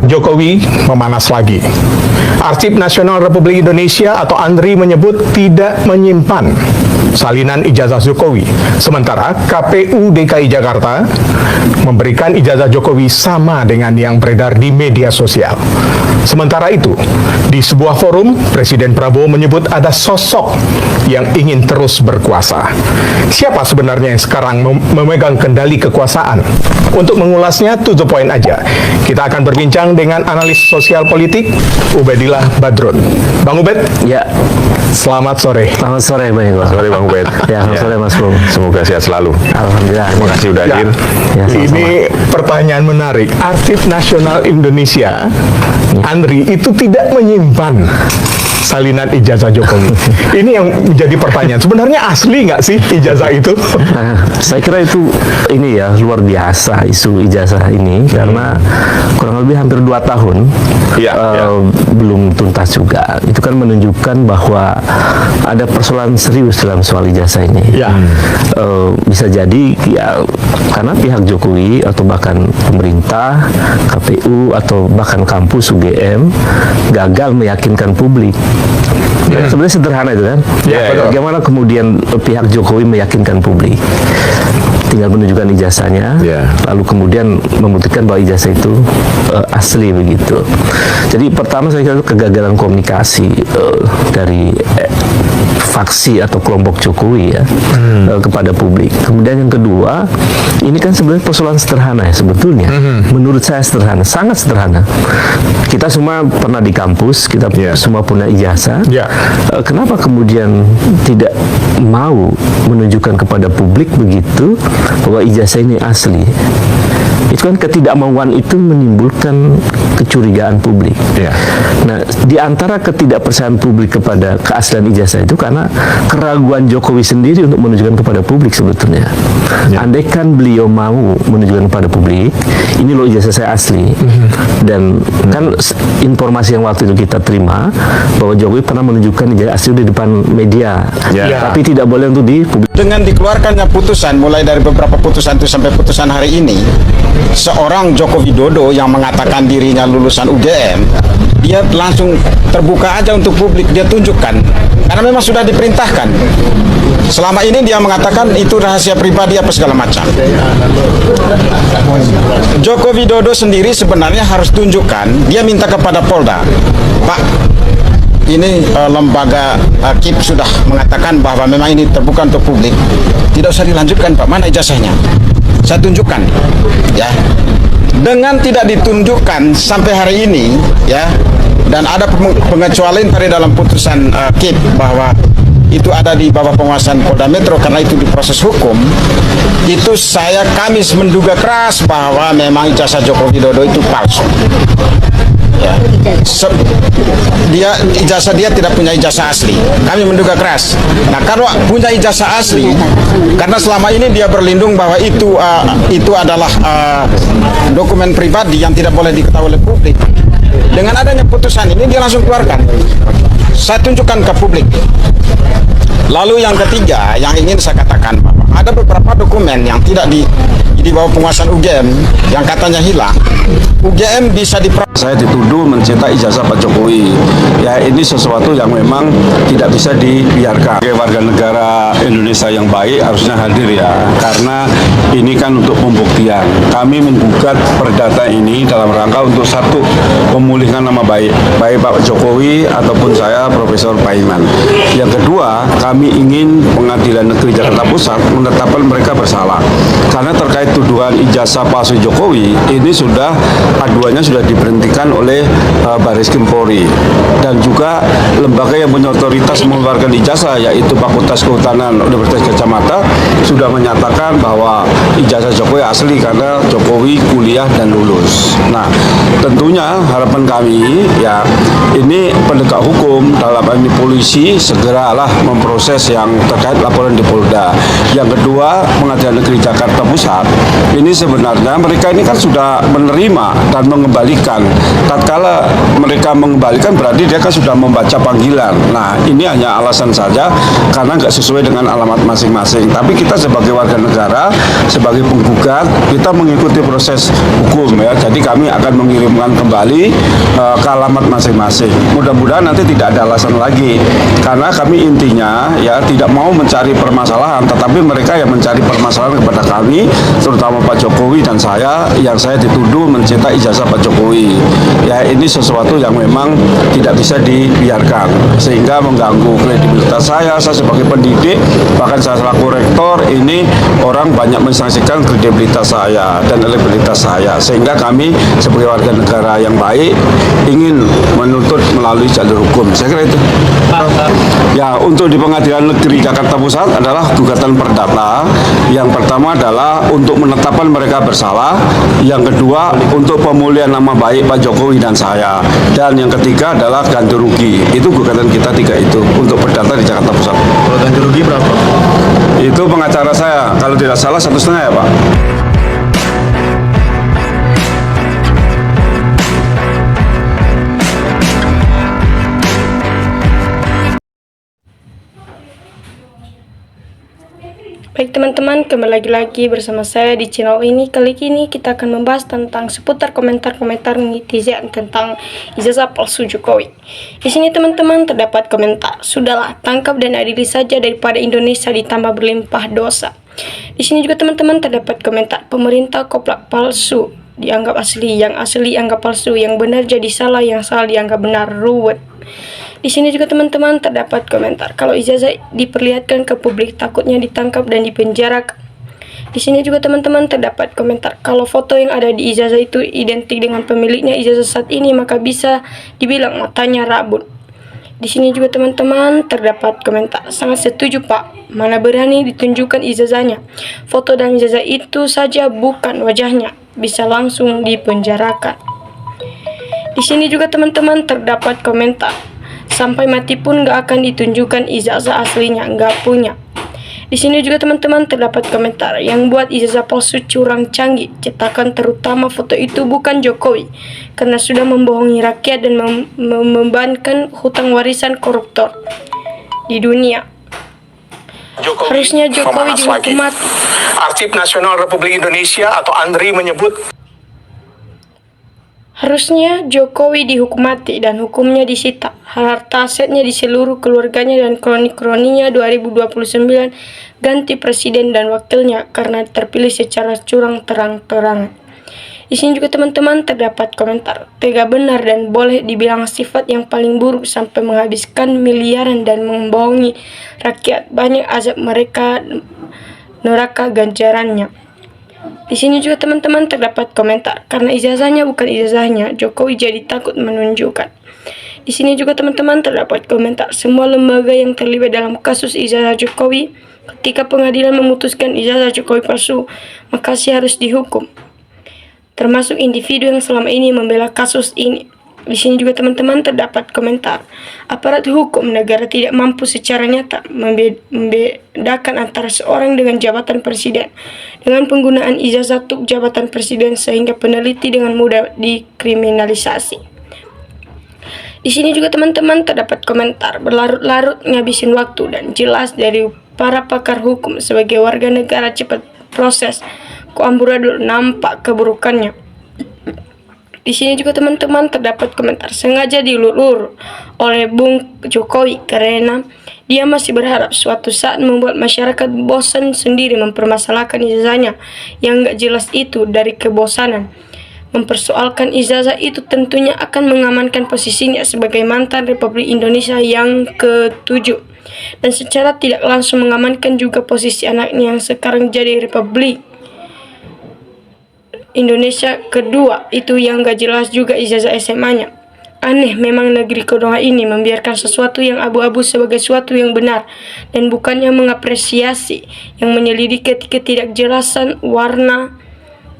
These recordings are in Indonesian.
Jokowi memanas lagi. Arsip Nasional Republik Indonesia atau ANRI menyebut tidak menyimpan salinan ijazah Jokowi. Sementara KPU DKI Jakarta memberikan ijazah Jokowi sama dengan yang beredar di media sosial. Sementara itu, di sebuah forum, Presiden Prabowo menyebut ada sosok yang ingin terus berkuasa. Siapa sebenarnya yang sekarang memegang kendali kekuasaan? Untuk mengulasnya, to the point aja. Kita akan berbincang dengan analis sosial politik, Ubedillah Badrun. Bang Ubed? Ya. Selamat sore. Selamat sore, Bang. Sore Bang Ubed. Ya, selamat sore Mas Bung. Semoga sehat selalu. Alhamdulillah. Terima kasih sudah hadir. Ya, Ini pertanyaan menarik. Arsip Nasional Indonesia, ANRI, itu tidak menyimpan salinan ijazah Jokowi. Ini yang menjadi pertanyaan. Sebenarnya asli nggak sih ijazah itu? Saya kira itu ini ya luar biasa isu ijazah ini karena kurang lebih hampir 2 tahun belum tuntas juga. Itu kan menunjukkan bahwa ada persoalan serius dalam soal ijazah ini. Ya. Bisa jadi ya karena pihak Jokowi atau bahkan pemerintah, KPU atau bahkan kampus UGM gagal meyakinkan publik. Sebenarnya sederhana itu kan. Bagaimana kemudian pihak Jokowi meyakinkan publik? Tinggal menunjukkan ijazahnya, lalu kemudian membuktikan bahwa ijazah itu asli begitu. Jadi pertama saya kira kegagalan komunikasi dari faksi atau kelompok Jokowi ya kepada publik. Kemudian yang kedua, ini kan sebenarnya persoalan sederhana ya sebetulnya. Menurut saya sederhana, sangat sederhana. Kita semua pernah di kampus, kita semua punya ijazah. Kenapa kemudian tidak mau menunjukkan kepada publik begitu bahwa ijazah ini asli? Itu kan ketidakmauan itu menimbulkan kecurigaan publik. Nah, di antara ketidakpercayaan publik kepada keaslian ijazah itu karena keraguan Jokowi sendiri untuk menunjukkan kepada publik sebetulnya. Andaikan beliau mau menunjukkan kepada publik, ini loh ijazah saya asli. Dan kan informasi yang waktu itu kita terima bahwa Jokowi pernah menunjukkan ijazah asli di depan media. Tapi tidak boleh untuk dipublik. Dengan dikeluarkannya putusan, mulai dari beberapa putusan itu sampai putusan hari ini, seorang Joko Widodo yang mengatakan dirinya lulusan UGM, dia langsung terbuka aja untuk publik, dia tunjukkan. Karena memang sudah diperintahkan. Selama ini dia mengatakan itu rahasia pribadi apa segala macam. Joko Widodo sendiri sebenarnya harus tunjukkan, dia minta kepada Polda, Pak, ini lembaga KIP sudah mengatakan bahwa memang ini terbuka untuk publik. Tidak usah dilanjutkan, Pak. Mana ijazahnya? Saya tunjukkan. Ya. Dengan tidak ditunjukkan sampai hari ini, ya, dan ada pengecualian tadi dalam putusan KIP bahwa itu ada di bawah penguasaan Polda Metro karena itu diproses hukum. Itu kami menduga keras bahwa memang ijazah Joko Widodo itu palsu. Ya. Ijazah dia tidak punya ijazah asli. Kami menduga keras. Nah, kalau punya ijazah asli, karena selama ini dia berlindung bahwa itu adalah dokumen pribadi yang tidak boleh diketahui oleh publik. Dengan adanya putusan ini dia langsung keluarkan. Saya tunjukkan ke publik. Lalu yang ketiga yang ingin saya katakan bahwa ada beberapa dokumen yang tidak di bawah penguasaan UGM yang katanya hilang. UGM bisa Saya dituduh mencetak ijazah Pak Jokowi. Ya, ini sesuatu yang memang tidak bisa dibiarkan. Sebagai warga negara Indonesia yang baik harusnya hadir ya, karena ini kan untuk pembuktian. Kami menggugat perdata ini dalam rangka untuk satu, memulihkan nama baik Pak Jokowi ataupun saya Profesor Paiman. Yang kedua, kami ingin Pengadilan Negeri Jakarta Pusat menetapkan mereka bersalah. Karena terkait tuduhan ijazah palsu Jokowi, ini sudah aduannya sudah diberhentikan oleh Bareskrim Polri, dan juga lembaga yang punya otoritas mengeluarkan ijazah yaitu Fakultas Kehutanan Universitas Gadjah Mada sudah menyatakan bahwa ijazah Jokowi asli karena Jokowi kuliah dan lulus. Nah, tentunya harapan kami ya ini penegak hukum dalam ini polisi segeralah memproses proses yang terkait laporan di Polda. Yang kedua, Pengadilan Negeri Jakarta Pusat ini sebenarnya mereka ini kan sudah menerima dan mengembalikan. Tatkala mereka mengembalikan berarti dia kan sudah membaca panggilan. Nah, ini hanya alasan saja karena nggak sesuai dengan alamat masing-masing. Tapi kita sebagai warga negara, sebagai penggugat, kita mengikuti proses hukum ya. Jadi kami akan mengirimkan kembali ke alamat masing-masing. Mudah-mudahan nanti tidak ada alasan lagi. Karena kami intinya ya tidak mau mencari permasalahan, tetapi mereka yang mencari permasalahan kepada kami, terutama Pak Jokowi dan saya, yang saya dituduh mencetak ijazah Pak Jokowi. Ya ini sesuatu yang memang tidak bisa dibiarkan, sehingga mengganggu kredibilitas saya sebagai pendidik, bahkan saya selaku rektor, ini orang banyak mensaksikan kredibilitas saya dan elektabilitas saya, sehingga kami sebagai warga negara yang baik ingin menuntut melalui jalur hukum. Saya kira itu. Ya, untuk di Pengadilan Negeri Jakarta Pusat adalah gugatan perdata. Yang pertama adalah untuk menetapkan mereka bersalah. Yang kedua untuk pemulihan nama baik Pak Jokowi dan saya. Dan yang ketiga adalah ganti rugi. Itu gugatan kita tiga itu untuk perdata di Jakarta Pusat. Kalau ganti rugi berapa? Itu pengacara saya, kalau tidak salah 1,5 ya Pak. Baik teman-teman, kembali lagi bersama saya di channel ini. Kali ini kita akan membahas tentang seputar komentar-komentar netizen tentang ijazah palsu Jokowi. Di sini teman-teman terdapat komentar, "Sudahlah, tangkap dan adili saja daripada Indonesia ditambah berlimpah dosa." Di sini juga teman-teman terdapat komentar, "Pemerintah koplak palsu dianggap asli, yang asli anggap palsu, yang benar jadi salah, yang salah dianggap benar, ruwet." Di sini juga teman-teman terdapat komentar, "Kalau ijazah diperlihatkan ke publik takutnya ditangkap dan dipenjarakan." Di sini juga teman-teman terdapat komentar, "Kalau foto yang ada di ijazah itu identik dengan pemiliknya ijazah saat ini, maka bisa dibilang matanya rabun." Di sini juga teman-teman terdapat komentar, "Sangat setuju Pak, mana berani ditunjukkan ijazahnya. Foto dan ijazah itu saja bukan wajahnya, bisa langsung dipenjarakan." Di sini juga teman-teman terdapat komentar, "Sampai mati pun gak akan ditunjukkan ijazah aslinya, gak punya." Di sini juga teman-teman terdapat komentar, "Yang buat ijazah palsu curang canggih, cetakan terutama foto itu bukan Jokowi, karena sudah membohongi rakyat dan membebankan hutang warisan koruptor di dunia. Harusnya Jokowi dihukum mati." Arsip Nasional Republik Indonesia atau ANRI menyebut Harusnya Jokowi dihukum mati dan hukumnya disita, harta asetnya di seluruh keluarganya dan kroni-kroninya 2029 ganti presiden dan wakilnya karena terpilih secara curang terang-terangan. Di sini juga teman-teman terdapat komentar, "Tega benar dan boleh dibilang sifat yang paling buruk sampai menghabiskan miliaran dan membohongi rakyat. Banyak azab mereka, neraka ganjarannya." Di sini juga teman-teman terdapat komentar, "Karena ijazahnya bukan ijazahnya, Jokowi jadi takut menunjukkan." Di sini juga teman-teman terdapat komentar, "Semua lembaga yang terlibat dalam kasus ijazah Jokowi, ketika pengadilan memutuskan ijazah Jokowi palsu, maka harus dihukum, termasuk individu yang selama ini membela kasus ini." Di sini juga teman-teman terdapat komentar, "Aparat hukum negara tidak mampu secara nyata membedakan antara seorang dengan jabatan presiden dengan penggunaan ijazah untuk jabatan presiden sehingga peneliti dengan mudah dikriminalisasi." Di sini juga teman-teman terdapat komentar, "Berlarut-larut ngabisin waktu dan jelas dari para pakar hukum sebagai warga negara cepat proses, kok amburadul nampak keburukannya." Di sini juga teman-teman terdapat komentar, "Sengaja diulur oleh Bung Jokowi karena dia masih berharap suatu saat membuat masyarakat bosan sendiri mempermasalahkan ijazahnya yang gak jelas itu. Dari kebosanan mempersoalkan ijazah itu tentunya akan mengamankan posisinya sebagai mantan Republik Indonesia yang ke-7 dan secara tidak langsung mengamankan juga posisi anaknya yang sekarang jadi Republik Indonesia kedua itu yang gak jelas juga ijazah SMA-nya. Aneh memang negeri kedua ini membiarkan sesuatu yang abu-abu sebagai sesuatu yang benar dan bukannya mengapresiasi yang menyelidiki ketidakjelasan warna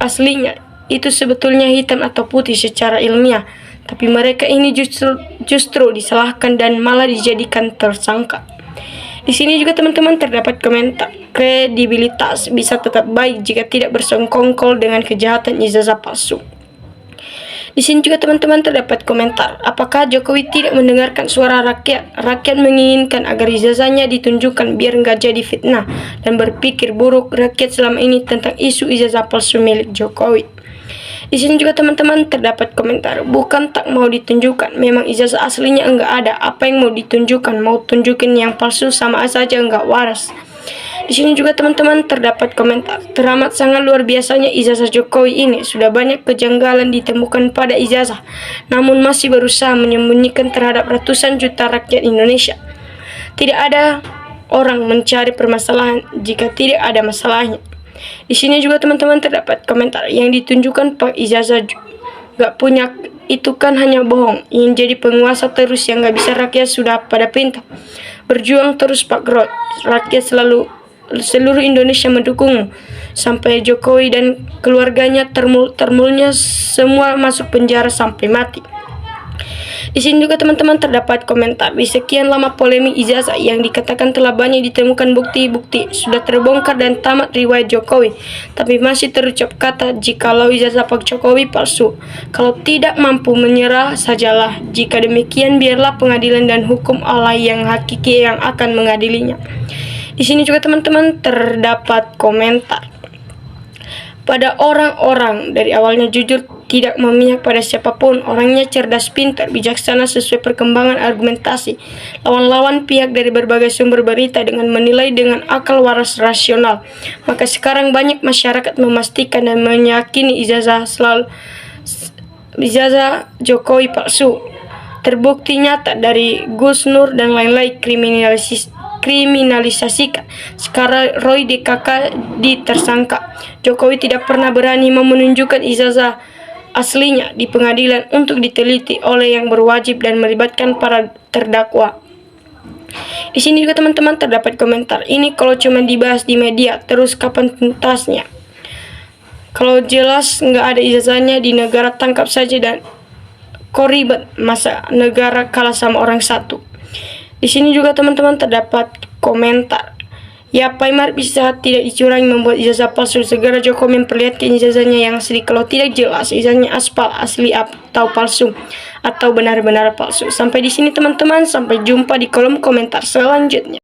aslinya itu sebetulnya hitam atau putih secara ilmiah, tapi mereka ini justru disalahkan dan malah dijadikan tersangka." Di sini juga teman-teman terdapat komentar, kredibilitas bisa tetap baik jika tidak bersengkongkol dengan kejahatan ijazah palsu. Di sini juga teman-teman terdapat komentar, apakah Jokowi tidak mendengarkan suara rakyat? Rakyat menginginkan agar ijazahnya ditunjukkan biar nggak jadi fitnah dan berpikir buruk rakyat selama ini tentang isu ijazah palsu milik Jokowi. Di sini juga teman-teman terdapat komentar, bukan tak mau ditunjukkan, memang ijazah aslinya enggak ada, apa yang mau ditunjukkan, mau tunjukin yang palsu sama saja enggak waras. Di sini juga teman-teman terdapat komentar, teramat sangat luar biasanya ijazah Jokowi ini, sudah banyak kejanggalan ditemukan pada ijazah, namun masih berusaha menyembunyikan terhadap ratusan juta rakyat Indonesia. Tidak ada orang mencari permasalahan jika tidak ada masalahnya. Di sini juga teman-teman terdapat komentar yang ditunjukkan Pak ijazah gak punya itu kan hanya bohong, ingin jadi penguasa terus yang gak bisa rakyat sudah pada perintah. Berjuang terus Pak Grot, rakyat seluruh Indonesia mendukung sampai Jokowi dan keluarganya termulnya semua masuk penjara sampai mati. Di sini juga teman-teman terdapat komentar, di sekian lama polemik ijazah yang dikatakan telah banyak ditemukan bukti-bukti sudah terbongkar dan tamat riwayat Jokowi, tapi masih terucap kata jikalau ijazah Pak Jokowi palsu. Kalau tidak mampu menyerah sajalah, jika demikian biarlah pengadilan dan hukum Allah yang hakiki yang akan mengadilinya. Di sini juga teman-teman terdapat komentar, pada orang-orang dari awalnya jujur, tidak memihak pada siapapun, orangnya cerdas, pintar, bijaksana sesuai perkembangan argumentasi, lawan-lawan pihak dari berbagai sumber berita dengan menilai dengan akal waras rasional. Maka sekarang banyak masyarakat memastikan dan meyakini ijazah Jokowi palsu. Terbukti nyata dari Gus Nur dan lain-lain kriminalisasikan. Sekarang Roy DKK ditersangka. Jokowi tidak pernah berani menunjukkan ijazah aslinya di pengadilan untuk diteliti oleh yang berwajib dan melibatkan para terdakwa. Di sini juga teman-teman terdapat komentar, ini kalau cuma dibahas di media, terus kapan tuntasnya? Kalau jelas nggak ada ijazahnya di negara, tangkap saja dan kok ribet, masa negara kalah sama orang satu. Di sini juga teman-teman terdapat komentar, ya Paimar bisa tidak dicurangi membuat ijazah palsu, segera Jokowi memperlihatkan ijazahnya yang asli. Kalau tidak jelas ijazahnya aspal asli atau palsu atau benar-benar palsu. Sampai di sini teman-teman, sampai jumpa di kolom komentar selanjutnya.